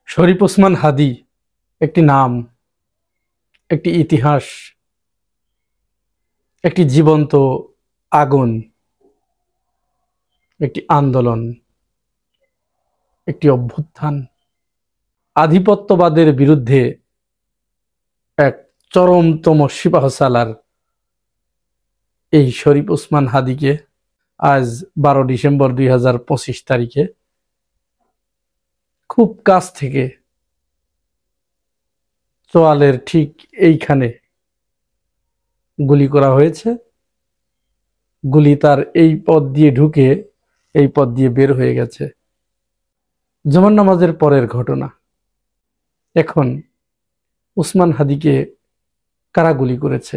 শরীফ ওসমান হাদী একটি নাম, একটি ইতিহাস, একটি জীবন্ত আগুন, একটি আন্দোলন, একটি অভ্যুত্থান। আধিপত্যবাদের বিরুদ্ধে এক চরমতম সিপাহসালার এই শরীফ ওসমান হাদীকে আজ 12 ডিসেম্বর 2025 তারিখে খুব কাছ থেকে চোয়ালের ঠিক এইখানে গুলি করা হয়েছে। গুলি তার এই পথ দিয়ে ঢুকে এই পথ দিয়ে বের হয়ে গেছে। জুমার নামাজের পরের ঘটনা। এখন ওসমান হাদীকে কারা গুলি করেছে,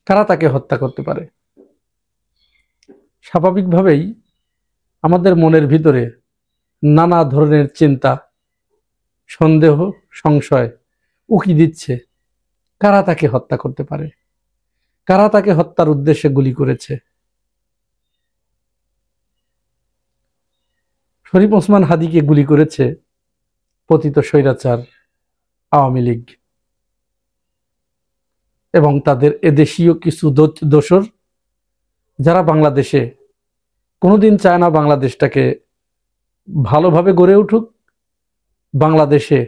কারা তাকে হত্যা করতে পারে? স্বাভাবিকভাবেই আমাদের মনের ভিতরে নানা ধরনের চিন্তা, সন্দেহ, সংশয় উকি দিচ্ছে। কারা তাকে হত্যা করতে পারে? কারা তাকে হত্যার উদ্দেশ্যে গুলি করেছে? শরীফ ওসমান হাদীকে গুলি করেছে পতিত স্বৈরাচার আওয়ামী লীগ এবং তাদের এদেশীয় কিছু দোসর, যারা বাংলাদেশে কোনোদিন চায় না বাংলাদেশটাকে ভালোভাবে গড়ে উঠুক। বাংলাদেশে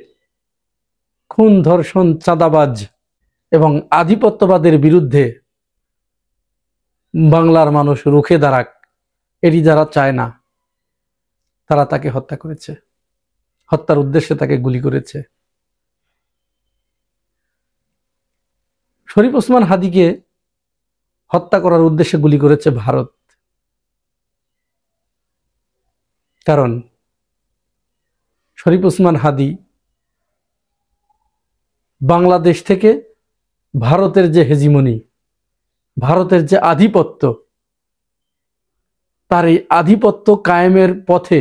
খুন, ধর্ষণ, চাঁদাবাজ এবং আধিপত্যবাদের বিরুদ্ধে বাংলার মানুষ রুখে দাঁড়াক, এটি যারা চায় না, তারা তাকে হত্যা করেছে। হত্যার উদ্দেশ্যে তাকে গুলি করেছে। শরীফ ওসমান হাদীকে হত্যা করার উদ্দেশ্যে গুলি করেছে ভারত। কারণ শরীফ ওসমান হাদী বাংলাদেশ থেকে ভারতের যে হেজিমনি, ভারতের যে আধিপত্য, তার এই আধিপত্য কায়েমের পথে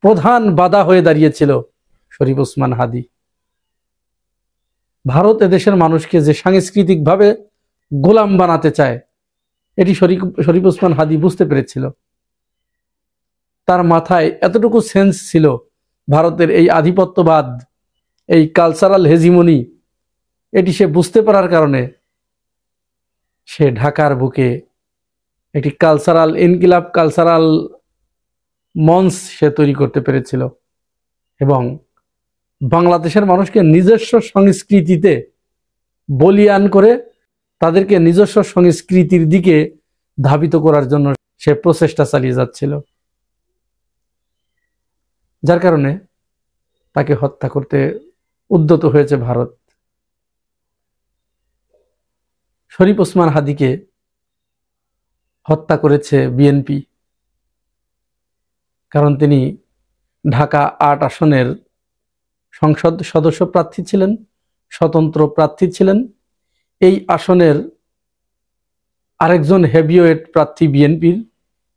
প্রধান বাধা হয়ে দাঁড়িয়েছিল শরীফ ওসমান হাদী। ভারত এদেশের মানুষকে যে সাংস্কৃতিকভাবে গোলাম বানাতে চায়, এটি শরীফ ওসমান হাদী বুঝতে পেরেছিল। তার মাথায় এতটুকু সেন্স ছিল, ভারতের এই আধিপত্যবাদ, এই কালচারাল হেজিমনি, এটি সে বুঝতে পারার কারণে সে ঢাকার বুকে একটি কালচারাল ইনকিলাব, কালচারাল মঞ্চ সে তৈরি করতে পেরেছিল এবং বাংলাদেশের মানুষকে নিজস্ব সংস্কৃতিতে বলীয়ান করে তাদেরকে নিজস্ব সংস্কৃতির দিকে ধাবিত করার জন্য সে প্রচেষ্টা চালিয়ে যাচ্ছিল, যার কারণে তাকে হত্যা করতে উদ্যত হয়েছে ভারত। শরীফ ওসমান হাদীকে হত্যা করেছে বিএনপি, কারণ তিনি ঢাকা ৮ আসনের সংসদ সদস্য প্রার্থী ছিলেন, স্বতন্ত্র প্রার্থী ছিলেন। এই আসনের আরেকজন হেভিওয়েট প্রার্থী বিএনপির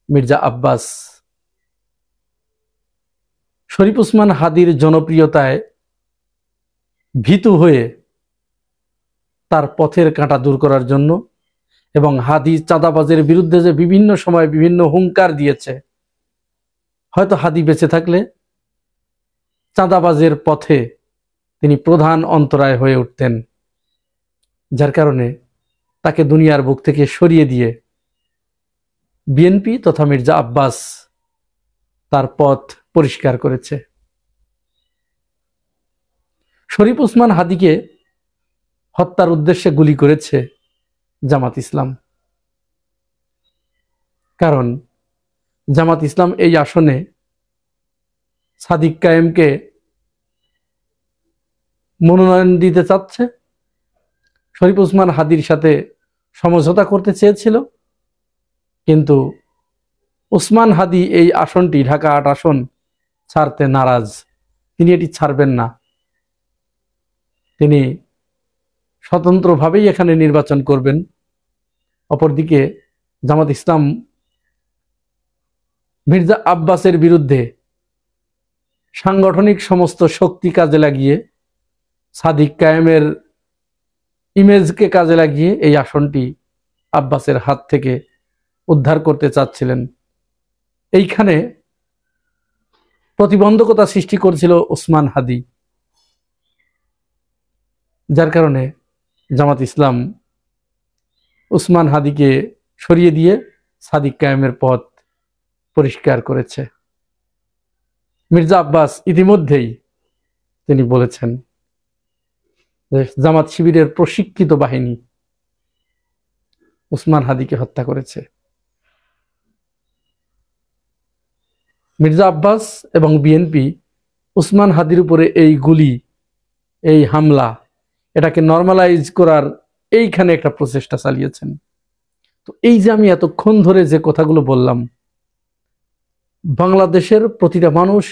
মির্জা আব্বাস। শরীফ ওসমান হাদীর জনপ্রিয়তায় ভীতু হয়ে তার পথের কাঁটা দূর করার জন্য এবং হাদী চাঁদাবাজের বিরুদ্ধে যে বিভিন্ন সময় বিভিন্ন হুঙ্কার দিয়েছে, হয়তো হাদী বেঁচে থাকলে চাঁদাবাজের পথে তিনি প্রধান অন্তরায় হয়ে উঠতেন, যার কারণে তাকে দুনিয়ার বুক থেকে সরিয়ে দিয়ে বিএনপি তথা মির্জা আব্বাস তার পথ পরিষ্কার করেছে। শরীফ ওসমান হাদীকে হত্যার উদ্দেশ্যে গুলি করেছে জামাত ইসলাম, কারণ জামাত ইসলাম এই আসনে সাদিক কায়েমকে মনোনয়ন দিতে চাচ্ছে। শরীফ ওসমান হাদীর সাথে সমঝোতা করতে চেয়েছিল, কিন্তু ওসমান হাদী এই আসনটি, ঢাকা ৮ আসন ছাড়তে নারাজ। তিনি এটি ছাড়বেন না, তিনি স্বতন্ত্রভাবেই এখানে নির্বাচন করবেন। অপরদিকে জামাত ইসলাম মির্জা আব্বাসের বিরুদ্ধে সাংগঠনিক সমস্ত শক্তি কাজে লাগিয়ে, সাদিক কায়েমের ইমেজকে কাজে লাগিয়ে এই আসনটি আব্বাসের হাত থেকে উদ্ধার করতে চাচ্ছিলেন। এইখানে প্রতিবন্ধকতা সৃষ্টি করেছিল ওসমান হাদি, যার কারণে জামাত ইসলাম ওসমান হাদিকে সরিয়ে দিয়ে সাদিক কায়েমের পথ পরিষ্কার করেছে। মির্জা আব্বাস ইতিমধ্যেই তিনি বলেছেন যে জামাত শিবিরের প্রশিক্ষিত বাহিনী ওসমান হাদিকে হত্যা করেছে। মির্জা আব্বাস এবং বিএনপি ওসমান হাদির উপরে এই গুলি, এই হামলা, এটাকে নরমালাইজ করার এইখানে একটা প্রচেষ্টা চালিয়েছেন। তো এই যে আমি এতক্ষণ ধরে যে কথাগুলো বললাম, বাংলাদেশের প্রতিটা মানুষ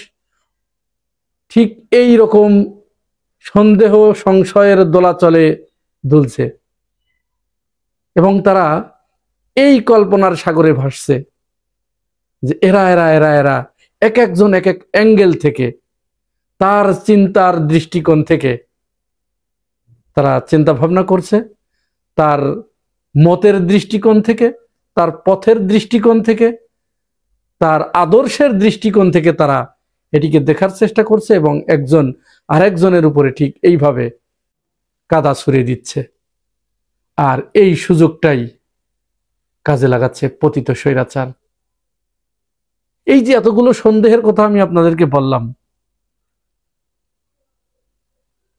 ঠিক এই রকম সন্দেহ সংশয়ের দোলাচলে দুলছে এবং তারা এই কল্পনার সাগরে ভাসছে যে এরা এরা এরা এরা এক একজন এক এক অ্যাঙ্গেল থেকে, তার চিন্তার দৃষ্টিকোণ থেকে তারা চিন্তা ভাবনা করছে, তার মতের দৃষ্টিকোণ থেকে, তার পথের দৃষ্টিকোণ থেকে, তার আদর্শের দৃষ্টিকোণ থেকে তারা এটিকে দেখার চেষ্টা করছে এবং একজন আরেকজনের উপরে ঠিক এইভাবে কাদা ছুড়ে দিচ্ছে। আর এই সুযোগটাই কাজে লাগাচ্ছে পতিত স্বৈরাচার। এই যে এতগুলো সন্দেহের কথা আমি আপনাদেরকে বললাম,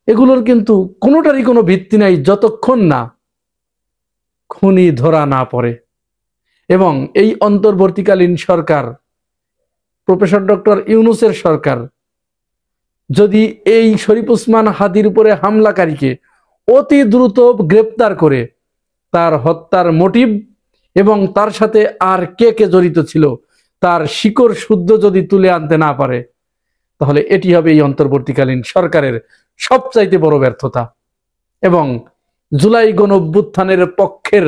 এগুলোর কিন্তু কোনোটারই কোনো ভিত্তি নাই যতক্ষণ না খুনি ধরা না পড়ে। এবং এই অন্তর্বর্তীকালীন সরকার, প্রফেসর ডক্টর ইউনূসের সরকার যদি এই শরীফ ওসমান হাদির উপরে হামলাকারীকে অতি দ্রুত গ্রেপ্তার করে তার হত্যার মোটিভ এবং তার সাথে আর কে কে জড়িত ছিল তার শিকড় শুদ্ধ যদি তুলে আনতে না পারে, তাহলে এটি হবে এই অন্তর্বর্তীকালীন সরকারের সবচাইতে বড় ব্যর্থতা এবং জুলাই গণঅভ্যুত্থানের পক্ষের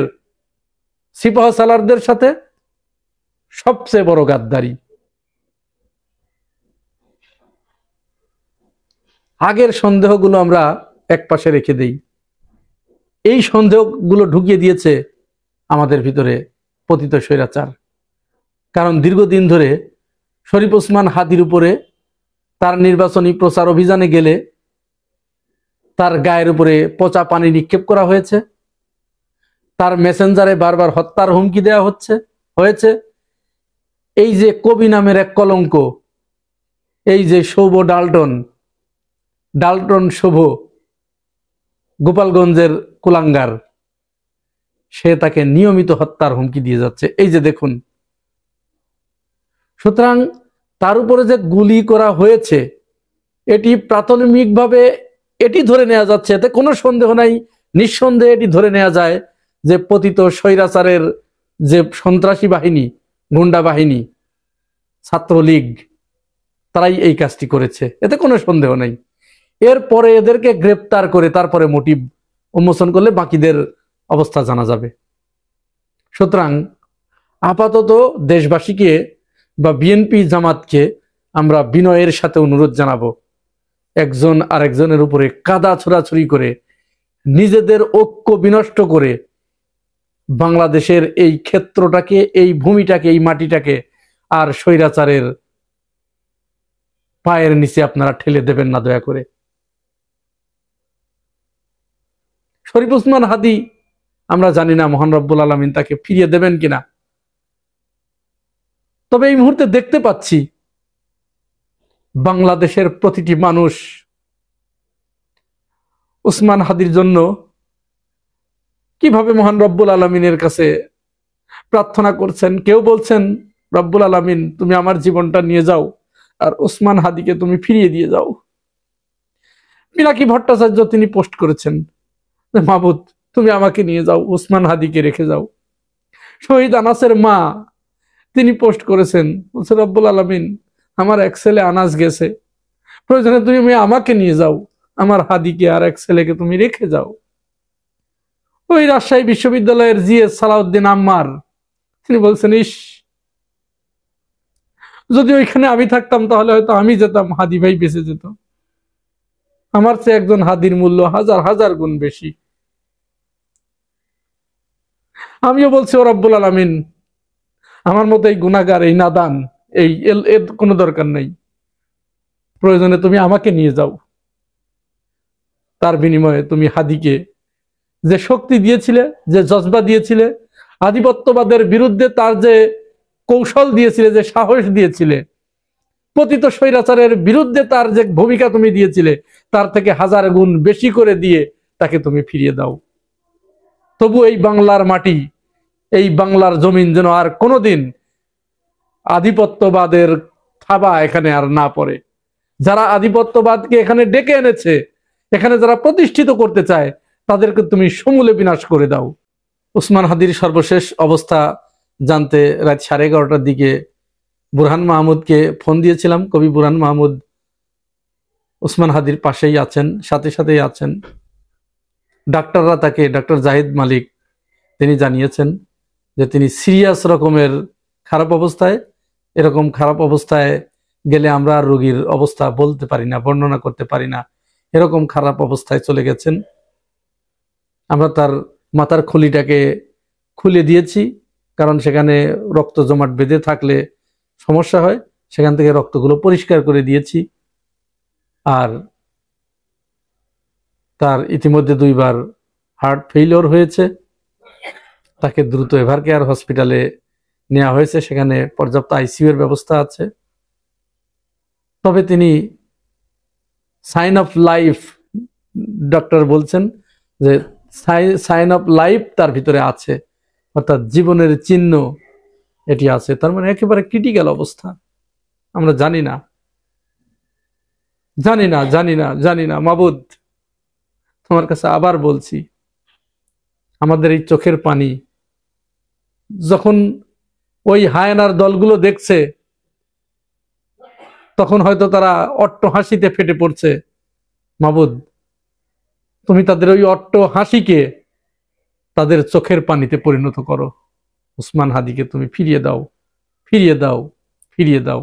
সিপাহসালারদের সাথে সবচেয়ে বড় গাদ্দারি। আগের সন্দেহগুলো আমরা একপাশে রেখে দেই, এই সন্দেহগুলো ঢুকিয়ে দিয়েছে আমাদের ভিতরে পতিত স্বৈরাচার। কারণ দীর্ঘদিন ধরে শরীফ ওসমান হাদির উপরে তার নির্বাচনী প্রচার অভিযানে গেলে তার গায়ের উপরে পচা পানি নিক্ষেপ করা হয়েছে, তার মেসেঞ্জারে বারবার হত্যার হুমকি দেওয়া হয়েছে। এই যে কবি নামের এক কলঙ্ক, এই যে শোভ ডাল্টন শোভ, গোপালগঞ্জের কুলাঙ্গার, সে তাকে নিয়মিত হত্যার হুমকি দিয়ে যাচ্ছে। এই যে দেখুন, সুতরাং তার উপরে যে গুলি করা হয়েছে এটি প্রাথমিকভাবে এটি ধরে নেওয়া যাচ্ছে, এতে কোনো সন্দেহ নাই, নিঃসন্দেহে এটি ধরে নেওয়া যায় যে পতিত স্বৈরাচারের যে সন্ত্রাসী বাহিনী, গুন্ডা বাহিনী, ছাত্রলীগ, তারাই এই কাজটি করেছে, এতে কোনো সন্দেহ নেই। এরপরে এদেরকে গ্রেপ্তার করে তারপরে মোটিভ উন্মোচন করলে বাকিদের অবস্থা জানা যাবে। সুতরাং আপাতত দেশবাসীকে বা বিএনপি জামাতকে আমরা বিনয়ের সাথে অনুরোধ জানাবো, একজন আরেকজনের উপরে কাদা ছোড়াছুরি করে নিজেদের ঐক্য বিনষ্ট করে বাংলাদেশের এই ক্ষেত্রটাকে, এই ভূমিটাকে, এই মাটিটাকে আর স্বৈরাচারের পায়ের নিচে আপনারা ঠেলে দেবেন না দয়া করে। শরীফ ওসমান হাদি আমরা জানি না মহান রব্বুল আলামিন তাকে ফিরিয়ে দেবেন কিনা, তবে এই মুহূর্তে দেখতে পাচ্ছি বাংলাদেশের প্রতিটি মানুষ ওসমান হাদির জন্য কিভাবে মহান রব্বুল আলামিনের কাছে প্রার্থনা করছেন। কেউ বলছেন, রব্বুল আলামিন তুমি আমার জীবনটা নিয়ে যাও আর ওসমান হাদিকে তুমি ফিরিয়ে দিয়ে যাও। পিনাকি ভট্টাচার্য তিনি পোস্ট করেছেন, মাহবুদ তুমি আমাকে নিয়ে যাও, ওসমান হাদিকে রেখে যাও। শহীদ আনাসের মা তিনি পোস্ট করেছেন, বলছে রব্বুল আলামিন আমার এক ছেলে আনাস গেছে, প্রয়োজনে তুমি আমাকে নিয়ে যাও, আমার হাদিকে আর এক ছেলেকে তুমি রেখে যাও। ওই রাজশাহী বিশ্ববিদ্যালয়ের জিএস সালাউদ্দিন আম্মার তিনি বলছেন, ইস যদি ওইখানে আমি থাকতাম তাহলে হয়তো আমি যেতাম, হাদি ভাই বেঁচে যেত, আমার চেয়ে একজন হাদির মূল্য হাজার হাজার গুণ বেশি। আমিও বলছি ও রব্বুল আলামিন আমার মতো এই গুনাহগার, এই নাদান, এর কোনো দরকার নেই, প্রয়োজনে তুমি আমাকে নিয়ে যাও। তার বিনিময়ে তুমি হাদিকে যে শক্তি দিয়েছিলে, যে জজবা দিয়েছিলে, আধিপত্যবাদের বিরুদ্ধে তার যে কৌশল দিয়েছিলে, যে সাহস দিয়েছিলে, পতিত স্বৈরাচারের বিরুদ্ধে তার যে ভূমিকা তুমি দিয়েছিলে, তার থেকে 1000 গুণ বেশি করে দিয়ে তাকে তুমি ফিরিয়ে দাও। তবু এই বাংলার মাটি, এই বাংলার জমিন যেন আর কোনোদিন আধিপত্যবাদের থাবা এখানে আর না পড়ে। যারা আধিপত্যবাদকে এখানে ডেকে এনেছে, এখানে যারা প্রতিষ্ঠিত করতে চায়, তাদেরকে তুমি সমূলে বিনাশ করে দাও। ওসমান হাদির সর্বশেষ অবস্থা জানতে রাত 11:30টার দিকে বুরহান মাহমুদকে ফোন দিয়েছিলাম। কবি বুরহান মাহমুদ ওসমান হাদির পাশেই আছেন, সাথে সাথেই আছেন। ডাক্তাররা তাকে, ডাক্তার জাহিদ মালিক, তিনি জানিয়েছেন যে তিনি সিরিয়াস রকমের খারাপ অবস্থায়, এরকম খারাপ অবস্থায় গেলে আমরা আর রোগীর অবস্থা বলতে পারি না, বর্ণনা করতে পারি না, এরকম খারাপ অবস্থায় চলে গেছেন। আমরা তার মাথার খুলিটাকে খুলে দিয়েছি, কারণ সেখানে রক্ত জমাট বেঁধে থাকলে সমস্যা হয়, সেখান থেকে রক্তগুলো পরিষ্কার করে দিয়েছি। আর তার ইতিমধ্যে 2 বার হার্ট ফেইলিওর হয়েছে, তাকে দ্রুত এভারকেয়ার হসপিটালে নেওয়া হয়েছে, সেখানে পর্যাপ্ত আইসিইউ এর ব্যবস্থা আছে। তবে তিনি সাইন অফ লাইফ, ডক্টর বলছেন যে সাইন অফ লাইফ তার ভিতরে আছে, অর্থাৎ জীবনের চিহ্ন এটি আছে। তার মানে একেবারে ক্রিটিক্যাল অবস্থা। আমরা জানি না, জানি না, জানি না, জানি না। মাবুদ, তোমার কাছে আবার বলছি, আমাদের এই চোখের পানি যখন ওই হায়নার দলগুলো দেখছে, তখন হয়তো তারা অট্ট হাসিতে ফেটে পড়ছে। মাবুদ, তুমি তাদের ওই অট্ট হাসিকে তাদের চোখের পানিতে পরিণত করো। ওসমান হাদিকে তুমি ফিরিয়ে দাও, ফিরিয়ে দাও, ফিরিয়ে দাও।